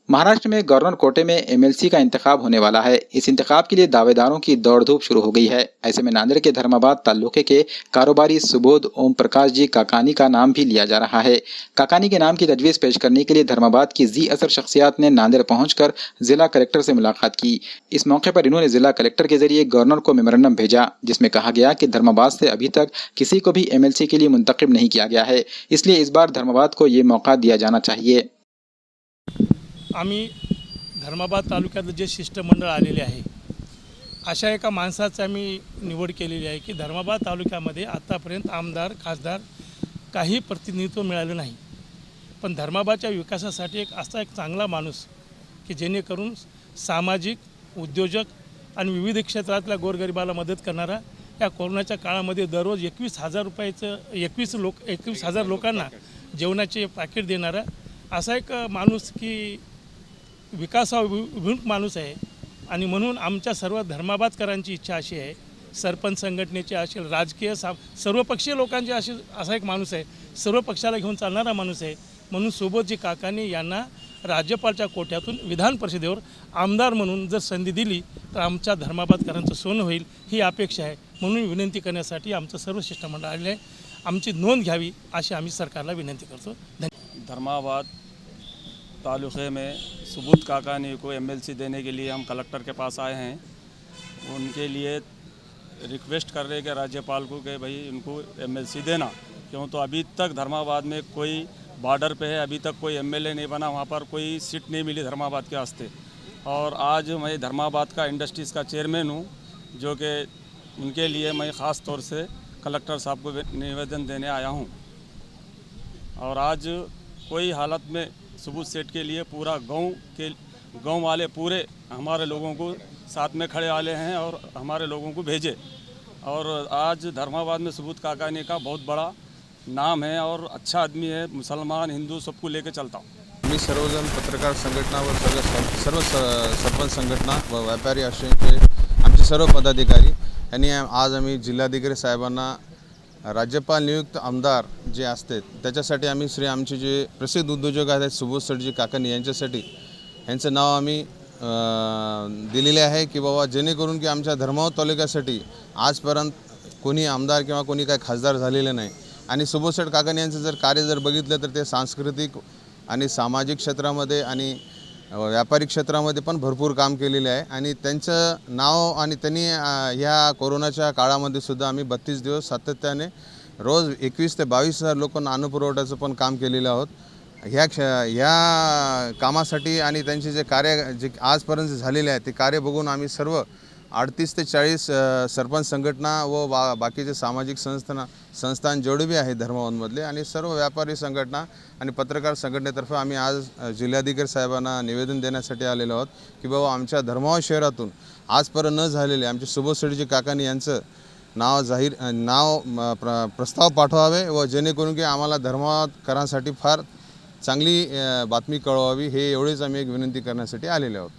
महाराष्ट्र में गवर्नर कोटे में एमएलसी का इंतखाब होने वाला है। इस इंतखाब के लिए दावेदारों की दौड़ धूप शुरू हो गई है। ऐसे में नांदेड़ के धर्माबाद तालुके के कारोबारी सुबोध ओम प्रकाश जी काकानी का नाम भी लिया जा रहा है। काकानी के नाम की तजवीज़ पेश करने के लिए धर्माबाद की जी असर शख्सियात ने नांदेड़ पहुंचकर जिला कलेक्टर से मुलाकात की। इस मौके पर इन्होंने जिला कलेक्टर के जरिए गवर्नर को मेमोरेंडम भेजा, जिसमें कहा गया कि धर्माबाद से अभी तक किसी को भी एमएलसी के लिए मुंतखब नहीं किया गया है, इसलिए इस बार धर्माबाद को ये मौका दिया जाना चाहिए। आम्ही धर्माबाद तालुक्यातलं जे शिष्टमंडळ आलेले आहे अशा एका माणसाची आम्ही निवड केलेली आहे की धर्माबाद तालुक्यामध्ये आतापर्यंत आमदार खासदार काही प्रतिनिधित्व मिळालं नाही, पण धर्माबादच्या विकासासाठी असा एक चांगला माणूस की जेणेकरून सामाजिक उद्योजक आणि विविध क्षेत्रातल्या गोरगरिबाला मदत करणारा, या कोरोनाच्या काळामध्ये दररोज 21,000 लोकांना जेवणाचे पॅकेट देणारा असा एक माणूस की विकासाभिमुख माणूस आहे। आणि म्हणून आमच्या सर्व धर्माबादकरांची इच्छा अशी आहे, सरपंच संघटनेचे असेल, राजकीय सर्वपक्षीय लोकांचे असा एक माणूस आहे, सर्व पक्षाला घेऊन चालणारा माणूस आहे। म्हणून सुबोधजी काकानी यांना राज्यपालच्या कोट्यातून विधान परिषदेवर आमदार म्हणून जर संधी दिली तर आमच्या धर्माबादकरांचं सोनं होईल ही अपेक्षा आहे। म्हणून विनंती करण्यासाठी आमचं सर्व शिष्टमंडळ आले आहे, आमची नोंद घ्यावी अशी आम्ही सरकारला विनंती करतो। धर्माबाद तालुके में सुबोध काकानी को एमएलसी देने के लिए हम कलेक्टर के पास आए हैं। उनके लिए रिक्वेस्ट कर रहे हैं कि राज्यपाल को कि भाई उनको एमएलसी देना, क्यों तो अभी तक धर्माबाद में कोई बॉर्डर पे है, अभी तक कोई एमएलए नहीं बना, वहाँ पर कोई सीट नहीं मिली धर्माबाद के वास्ते। और आज मैं धर्माबाद का इंडस्ट्रीज़ का चेयरमैन हूँ, जो कि उनके लिए मैं ख़ास तौर से कलेक्टर साहब को निवेदन देने आया हूँ। और आज कोई हालत में सुबोध सेठ के लिए पूरा गांव वाले पूरे हमारे लोगों को साथ में खड़े वाले हैं और हमारे लोगों को भेजे। और आज धर्माबाद में सुबोध काकानी का बहुत बड़ा नाम है और अच्छा आदमी है, मुसलमान हिंदू सबको लेके चलता हूँ। मी सर्वजण पत्रकार संघटना व सर्व सरपंच संघटना व व्यापारी आश्रयांचे आमचे सर्व पदाधिकारी यांनी आज आम्ही जिल्हाधिकारी साहेबांना राज्यपाल नियुक्त आमदार जे असतात त्याच्यासाठी आम्ही आमचे जे प्रसिद्ध उद्योजक आहेत सुबोध सेठजी काकानी यांच्यासाठी यांचं नाव आम्ही दिलेले आहे की बाबा जेणेकरून की आमच्या धर्माबाद तालुक्यासाठी आजपर्यंत कोणी आमदार किंवा कोणी काही खासदार झालेले नाही। आणि सुबोध सेठ काकानी यांचं जर कार्य जर बघितलं तर ते सांस्कृतिक आणि सामाजिक क्षेत्रामध्ये आणि व्यापारिक क्षेत्रामध्ये पण भरपूर काम केलेले आहे। आणि त्यांचं नाव आणि त्यांनी ह्या कोरोनाच्या काळामध्ये सुद्धा आम्ही 32 दिवस सातत्याने रोज 21 ते 22,000 लोकांना अन्नपुरवठ्याचं पण काम केलेलं आहोत। ह्या कामासाठी आणि त्यांचे जे कार्य जे आजपर्यंत झालेले आहे ते कार्य बघून आम्ही सर्व 38 ते 40 सरपंच संघटना व बाकीचे सामाजिक संस्थान जेवढे बी आहेत धर्माबादमधले आणि सर्व व्यापारी संघटना आणि पत्रकार संघटनेतर्फे आम्ही आज जिल्हाधिकारी साहेबांना निवेदन देण्यासाठी आलेलो आहोत की बाबा आमच्या धर्माबाद शहरातून आजपर्यंत न झालेले आमचे सुबोध सेठजी काकानी यांचं प्रस्ताव पाठवावे व जेणेकरून की आम्हाला धर्माबादकरांसाठी फार चांगली बातमी कळवावी, हे एवढेच आम्ही एक विनंती करण्यासाठी आलेले आहोत।